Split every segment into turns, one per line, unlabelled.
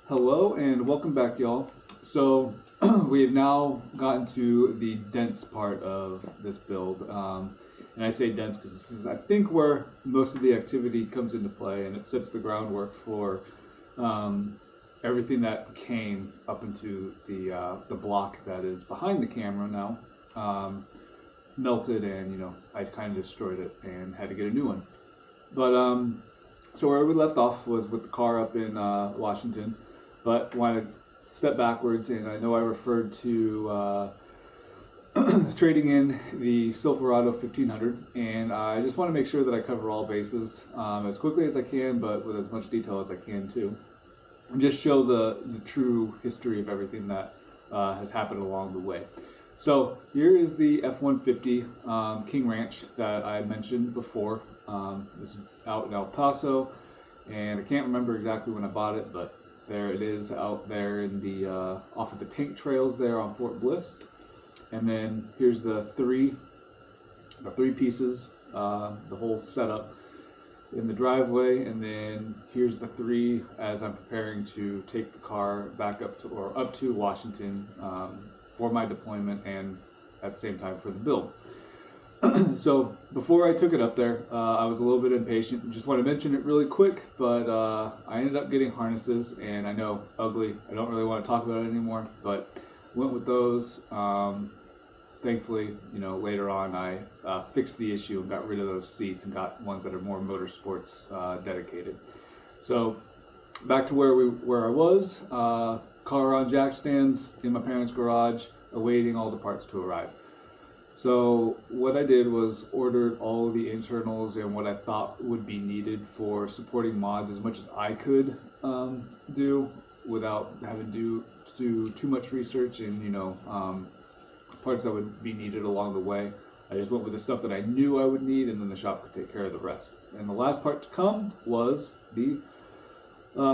Hello and welcome back, y'all. So we have now gotten to the dense part of this build, and I say dense because this is, I think, where most of the activity comes into play, and it sets the groundwork for everything that came up into the block that is behind the camera now. Melted, and I kind of destroyed it and had to get a new one. But so where we left off was with the car up in Washington. But want to step backwards, and I know I referred to trading in the Silverado 1500, and I just want to make sure that I cover all bases as quickly as I can, but with as much detail as I can too, and just show the true history of everything that has happened along the way. So here is the F-150 King Ranch that I mentioned before. This is out in El Paso, and I can't remember exactly when I bought it, but there it is out there in the off of the tank trails there on Fort Bliss. And then here's the three pieces, the whole setup in the driveway. And then here's the three as I'm preparing to take the car back up to Washington for my deployment, and at the same time for the build. So before I took it up there, I was a little bit impatient. Just want to mention it really quick, but I ended up getting harnesses, and I know, ugly, I don't really want to talk about it anymore, but went with those. Thankfully, later on I fixed the issue and got rid of those seats and got ones that are more motorsports dedicated. So back to where I was, car on jack stands in my parents' garage, awaiting all the parts to arrive. So what I did was ordered all the internals and what I thought would be needed for supporting mods as much as I could do without having to do too much research and parts that would be needed along the way. I just went with the stuff that I knew I would need, and then the shop could take care of the rest. And the last part to come was the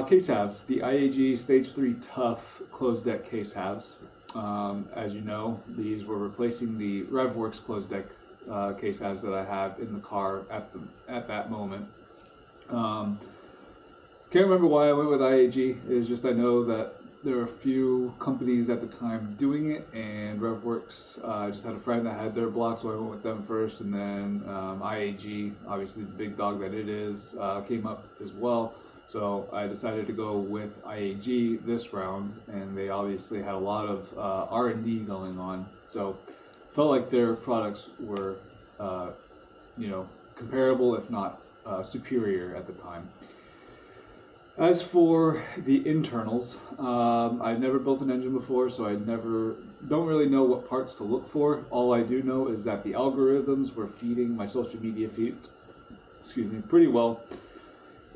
case halves, the IAG Stage 3 Tough closed deck case halves. As you know, these were replacing the WRX closed deck case halves that I have in the car at that moment. Can't remember why I went with IAG. It's just I know that there were a few companies at the time doing it, and WRX, I just had a friend that had their block, so I went with them first, and then IAG, obviously the big dog that it is, came up as well. So I decided to go with IAG this round, and they obviously had a lot of R&D going on. So felt like their products were, comparable, if not superior at the time. As for the internals, I've never built an engine before, so don't really know what parts to look for. All I do know is that the algorithms were feeding my social media feeds, pretty well.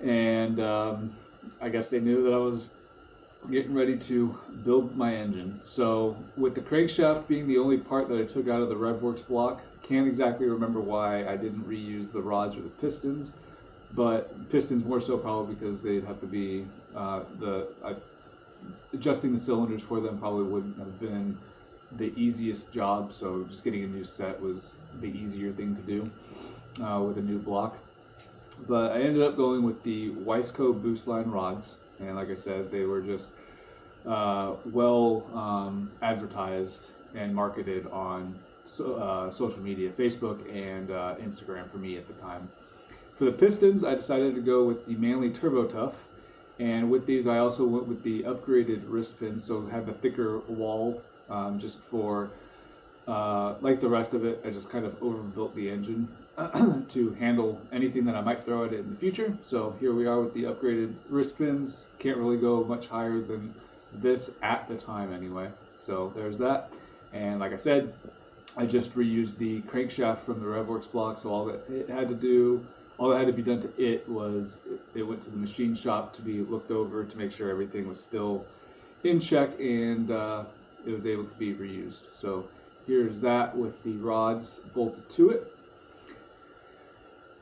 And I guess they knew that I was getting ready to build my engine. So with the crankshaft being the only part that I took out of the WRX block, can't exactly remember why I didn't reuse the rods or the pistons, but pistons more so probably because they'd have to be, adjusting the cylinders for them probably wouldn't have been the easiest job, so just getting a new set was the easier thing to do with a new block. But I ended up going with the Wiseco boost line rods, and like I said, they were just well advertised and marketed on social media, Facebook and Instagram for me at the time. For the pistons, I decided to go with the Manley Turbo Tough, and with these I also went with the upgraded wrist pins, so have the thicker wall just for, like the rest of it, I just kind of overbuilt the engine to handle anything that I might throw at it in the future. So here we are with the upgraded wrist pins. Can't really go much higher than this at the time anyway. So there's that. And like I said, I just reused the crankshaft from the WRX block, so all that had to be done to it was it went to the machine shop to be looked over to make sure everything was still in check, and it was able to be reused. So here's that with the rods bolted to it.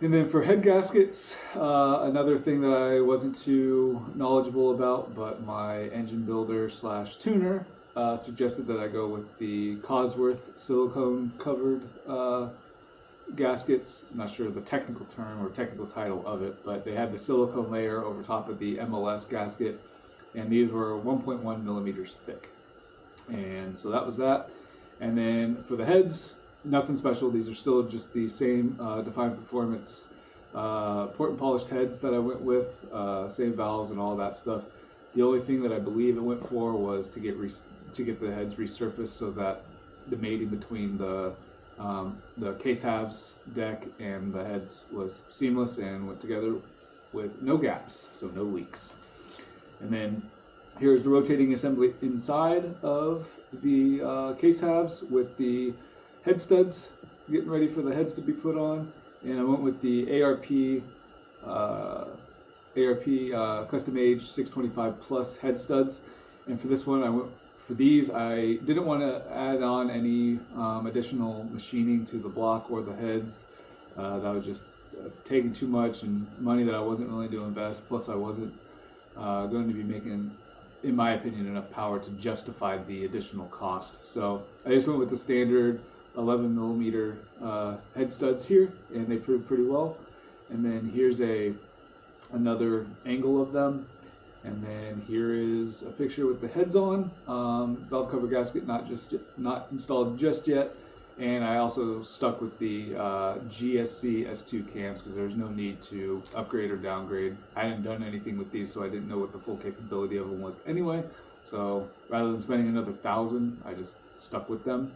And then for head gaskets, another thing that I wasn't too knowledgeable about, but my engine builder / tuner suggested that I go with the Cosworth silicone covered gaskets. I'm not sure the technical term or technical title of it, but they had the silicone layer over top of the MLS gasket and these were 1.1 millimeters thick. And so that was that. And then for the heads, nothing special. These are still just the same Defiant Performance port and polished heads that I went with, same valves and all that stuff. The only thing that I believe it went for was to get the heads resurfaced so that the mating between the case halves deck and the heads was seamless and went together with no gaps, so no leaks. And then here's the rotating assembly inside of the case halves with the head studs, getting ready for the heads to be put on. And I went with the ARP custom age 625 plus head studs. And for this one, I didn't want to add on any additional machining to the block or the heads. That was just taking too much and money that I wasn't willing to invest. Plus, I wasn't going to be making, in my opinion, enough power to justify the additional cost. So I just went with the standard 11 millimeter head studs here, and they proved pretty well. And then here's another angle of them. And then here is a picture with the heads on, valve cover gasket not installed just yet. And I also stuck with the GSC S2 cams because there's no need to upgrade or downgrade. I hadn't done anything with these, so I didn't know what the full capability of them was anyway. So rather than spending another $1,000, I just stuck with them.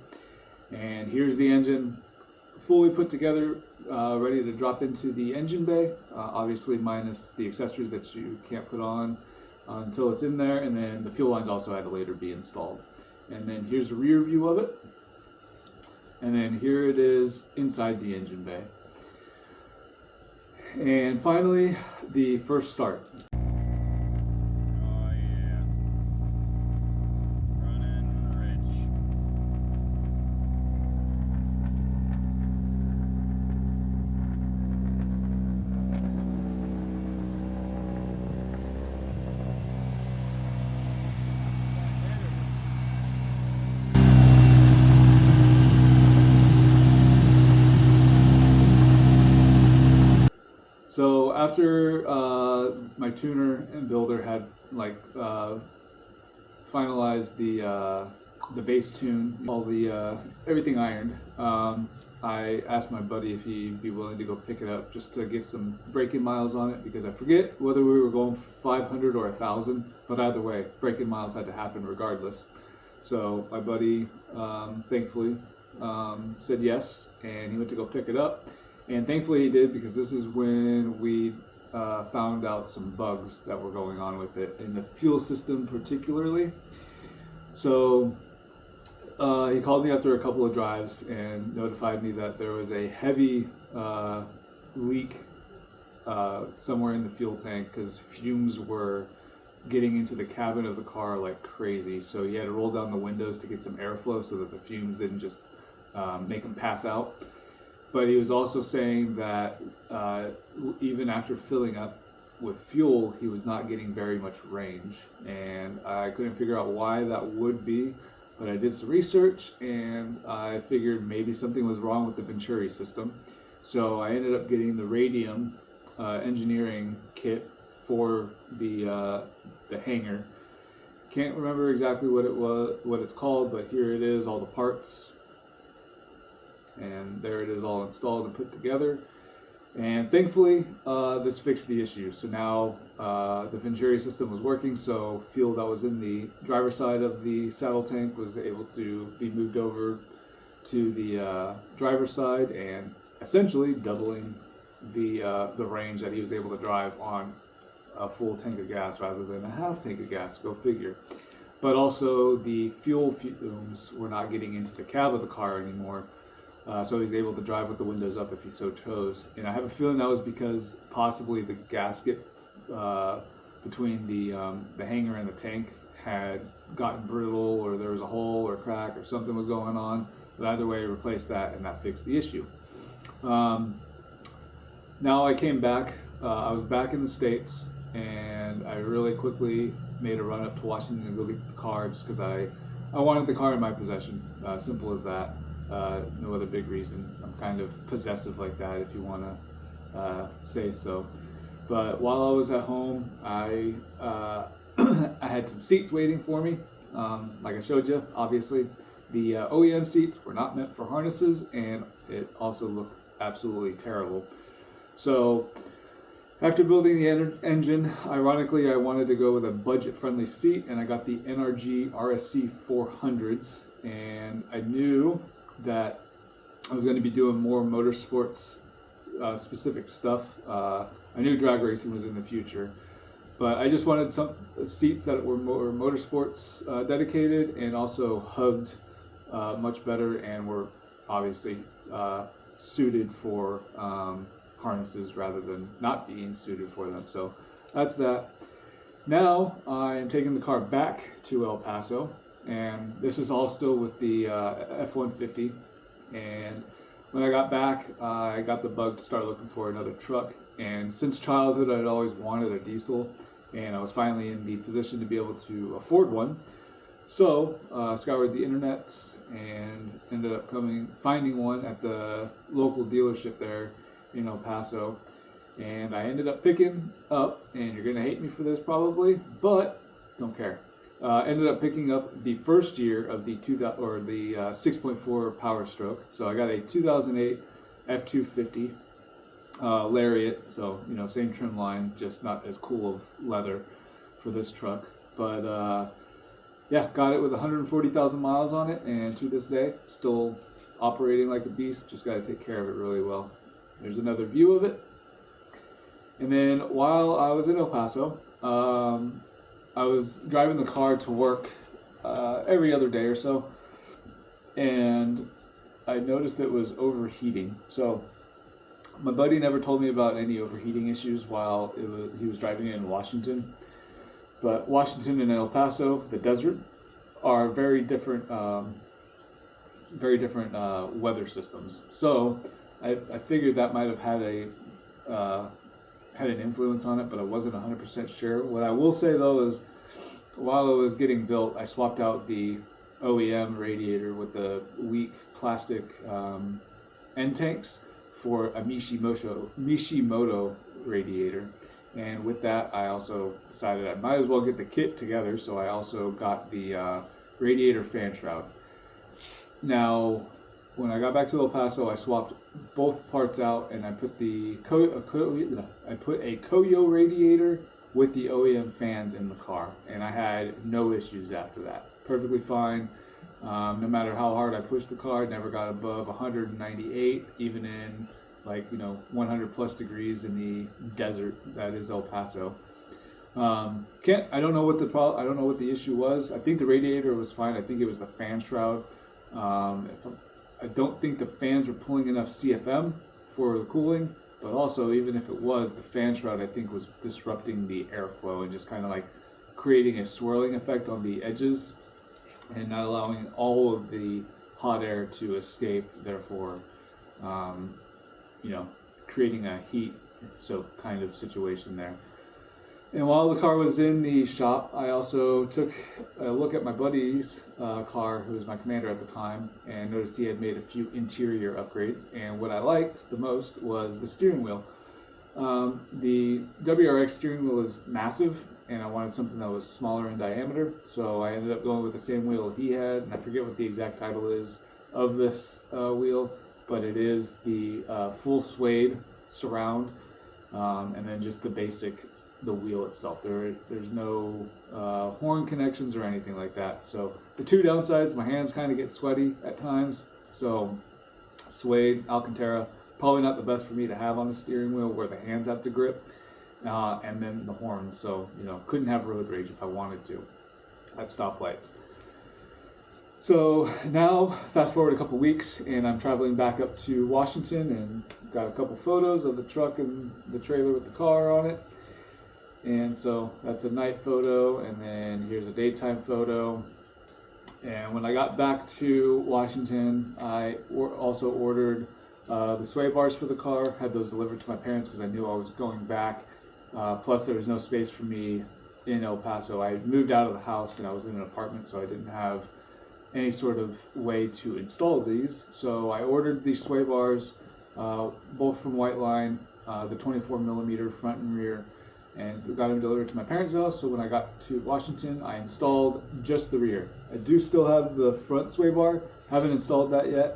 And here's the engine fully put together, ready to drop into the engine bay, obviously minus the accessories that you can't put on until it's in there, and then the fuel lines also had to later be installed. And then here's a rear view of it, and then here it is inside the engine bay. And finally, the first start. So after my tuner and builder had finalized the base tune, all the everything ironed, I asked my buddy if he'd be willing to go pick it up just to get some break-in miles on it, because I forget whether we were going 500 or 1,000, but either way, break-in miles had to happen regardless. So my buddy thankfully said yes, and he went to go pick it up. And thankfully he did, because this is when we found out some bugs that were going on with it, in the fuel system particularly. So he called me after a couple of drives and notified me that there was a heavy leak somewhere in the fuel tank, because fumes were getting into the cabin of the car like crazy. So he had to roll down the windows to get some airflow so that the fumes didn't just make him pass out. But he was also saying that even after filling up with fuel, he was not getting very much range. And I couldn't figure out why that would be, but I did some research and I figured maybe something was wrong with the Venturi system. So I ended up getting the Radium engineering kit for the hanger. Can't remember exactly what it's called, but here it is, all the parts. And there it is, all installed and put together. And thankfully, this fixed the issue. So now the Venturi system was working, so fuel that was in the driver's side of the saddle tank was able to be moved over to the driver's side, and essentially doubling the range that he was able to drive on a full tank of gas rather than a half tank of gas, go figure. But also the fuel fumes were not getting into the cab of the car anymore. So he's able to drive with the windows up if he so chose. And I have a feeling that was because possibly the gasket between the hanger and the tank had gotten brittle, or there was a hole or crack or something was going on. But either way, I replaced that and that fixed the issue. Now I came back, I was back in the States, and I really quickly made a run up to Washington to go get the car just because I wanted the car in my possession. Simple as that. No other big reason. I'm kind of possessive like that, if you want to say so. But while I was at home, I I had some seats waiting for me. Like I showed you, obviously, the OEM seats were not meant for harnesses, and it also looked absolutely terrible. So after building the engine, ironically, I wanted to go with a budget-friendly seat, and I got the NRG RSC 400s, and I knew that I was going to be doing more motorsports specific stuff. I knew drag racing was in the future, but I just wanted some seats that were more motorsports dedicated and also hugged much better and were obviously suited for harnesses rather than not being suited for them. So that's that. Now I am taking the car back to El Paso, and this is all still with the F-150. And when I got back, I got the bug to start looking for another truck. And since childhood, I'd always wanted a diesel, and I was finally in the position to be able to afford one. So scoured the internets and ended up finding one at the local dealership there in El Paso, and I ended up picking up, and you're gonna hate me for this probably, but don't care. Ended up picking up the first year of the 6.4 Power Stroke. So I got a 2008 F250 Lariat, so you know, same trim line, just not as cool of leather for this truck, but yeah, got it with 140,000 miles on it, and to this day still operating like a beast. Just got to take care of it really well. There's another view of it. And then while I was in El Paso, I was driving the car to work every other day or so, and I noticed it was overheating. So my buddy never told me about any overheating issues while he was driving it in Washington. But Washington and El Paso, the desert, are very different weather systems. So I figured that might have had an influence on it, but I wasn't 100% sure. What I will say though is, while it was getting built, I swapped out the OEM radiator with the weak plastic end tanks for a Mishimoto radiator. And with that, I also decided I might as well get the kit together, so I also got the radiator fan shroud. Now, when I got back to El Paso, I swapped both parts out, and I put a Koyo radiator with the OEM fans in the car, and I had no issues after that. Perfectly fine. No matter how hard I pushed the car, it never got above 198, even in 100 plus degrees in the desert that is El Paso. I don't know what the issue was. I think the radiator was fine. I think it was the fan shroud. I don't think the fans were pulling enough CFM for the cooling, but also, even if it was, the fan shroud I think was disrupting the airflow and just kind of like creating a swirling effect on the edges and not allowing all of the hot air to escape, therefore creating a heat soak kind of situation there. And while the car was in the shop, I also took a look at my buddy's car, who was my commander at the time, and noticed he had made a few interior upgrades. And what I liked the most was the steering wheel. The WRX steering wheel is massive, and I wanted something that was smaller in diameter, so I ended up going with the same wheel he had, and I forget what the exact title is of this wheel, but it is the full suede surround, and then just the wheel itself. There's no horn connections or anything like that. So the two downsides, my hands kind of get sweaty at times, so suede, Alcantara, probably not the best for me to have on the steering wheel where the hands have to grip, and then the horns, so couldn't have road rage if I wanted to at stoplights. So now, fast forward a couple weeks, and I'm traveling back up to Washington, and got a couple photos of the truck and the trailer with the car on it. And so that's a night photo, and then here's a daytime photo. And when I got back to Washington, I also ordered the sway bars for the car, had those delivered to my parents because I knew I was going back. Plus there was no space for me in El Paso. I moved out of the house and I was in an apartment, so I didn't have any sort of way to install these. So I ordered these sway bars, both from White Line, the 24 millimeter front and rear, and got him delivered to my parents' house. So when I got to Washington, I installed just the rear. I do still have the front sway bar, haven't installed that yet.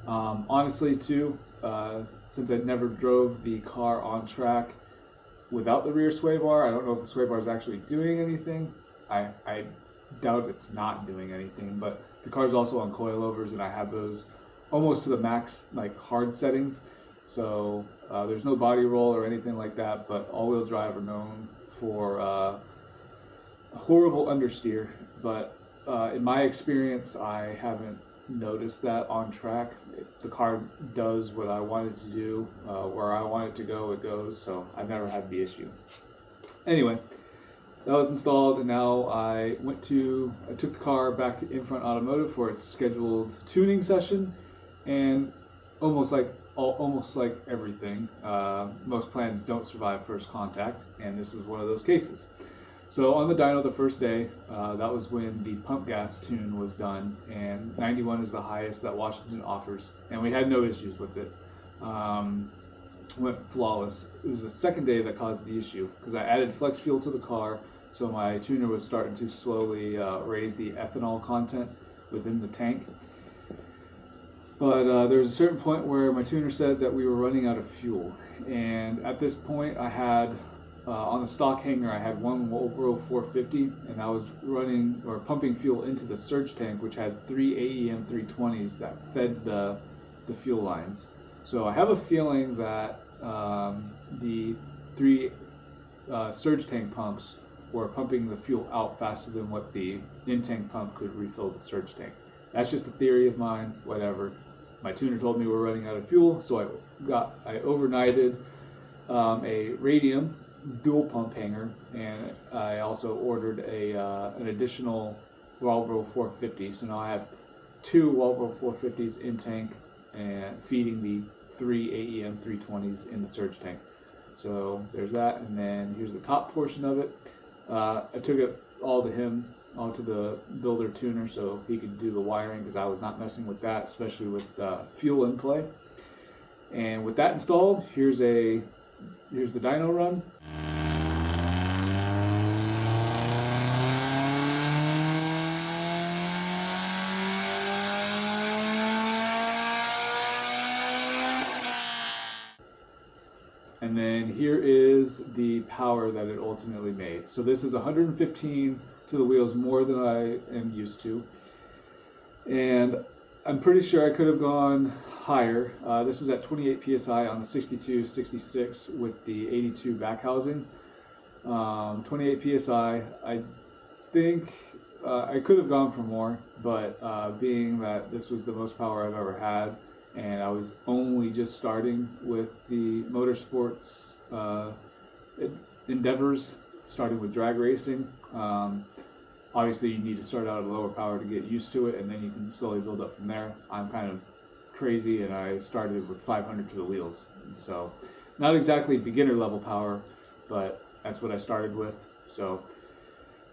Honestly too, since I never drove the car on track without the rear sway bar, I don't know if the sway bar is actually doing anything. I doubt it's not doing anything, but the car's also on coilovers, and I have those almost to the max, like hard setting. So there's no body roll or anything like that, but all-wheel drive are known for horrible understeer. But in my experience, I haven't noticed that on track. The car does what I want it to do, where I want it to go, it goes. So I've never had the issue. Anyway, that was installed, and now I took the car back to In Front Automotive for its scheduled tuning session, and almost like everything, most plans don't survive first contact, and this was one of those cases. So on the dyno the first day, that was when the pump gas tune was done, and 91 is the highest that Washington offers, and we had no issues with it. Went flawless. It was the second day that caused the issue, because I added flex fuel to the car, so my tuner was starting to slowly raise the ethanol content within the tank. But there was a certain point where my tuner said that we were running out of fuel, and at this point I had on the stock hanger I had one Volvo 450, and I was running or pumping fuel into the surge tank, which had 3 AEM 320s that fed the fuel lines. So I have a feeling that the 3 surge tank pumps were pumping the fuel out faster than what the in-tank pump could refill the surge tank. That's just a theory of mine, whatever. My tuner told me we're running out of fuel, so I overnighted a radium dual pump hanger, and I also ordered an additional Volvo 450. So now I have 2 Volvo 450s in tank and feeding the 3 AEM 320s in the surge tank. So there's that, and then here's the top portion of it. I took it all to him, all to the builder tuner, so he could do the wiring, because I was not messing with that, especially with fuel in play. And with that installed, here's the dyno run. And then here is the power that it ultimately made. So this is 115 to the wheels, more than I am used to. And I'm pretty sure I could have gone higher. This was at 28 PSI on the 62, 66 with the 82 back housing. 28 PSI, I think I could have gone for more, but being that this was the most power I've ever had, and I was only just starting with the motorsports endeavors, starting with drag racing. Obviously you need to start out at a lower power to get used to it, and then you can slowly build up from there. I'm kind of crazy, and I started with 500 to the wheels. So not exactly beginner level power, but that's what I started with. So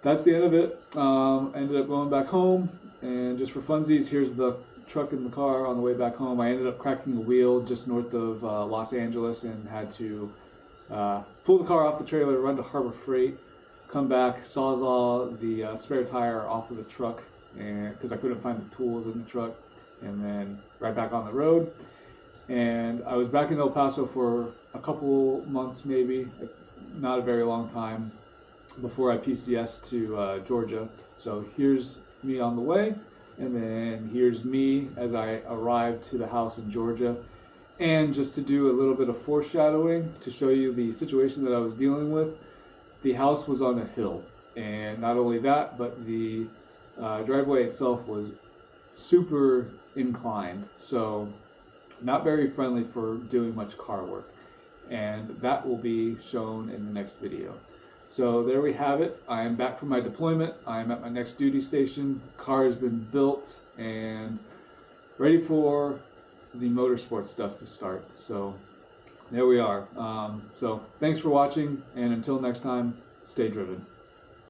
that's the end of it. Ended up going back home, and just for funsies, here's the truck in the car on the way back home. I ended up cracking the wheel just north of Los Angeles, and had to pull the car off the trailer, run to Harbor Freight, come back, sawzall the spare tire off of the truck, and because I couldn't find the tools in the truck, and then right back on the road. And I was back in El Paso for a couple months, maybe not a very long time, before I PCS to Georgia. So here's me on the way, and then here's me as I arrived to the house in Georgia. And just to do a little bit of foreshadowing to show you the situation that I was dealing with, the house was on a hill, and not only that, but the driveway itself was super inclined, so not very friendly for doing much car work, and that will be shown in the next video. So there we have it. I am back from my deployment. I am at my next duty station. Car has been built and ready for the motorsport stuff to start. So there we are. So thanks for watching, and until next time, stay driven.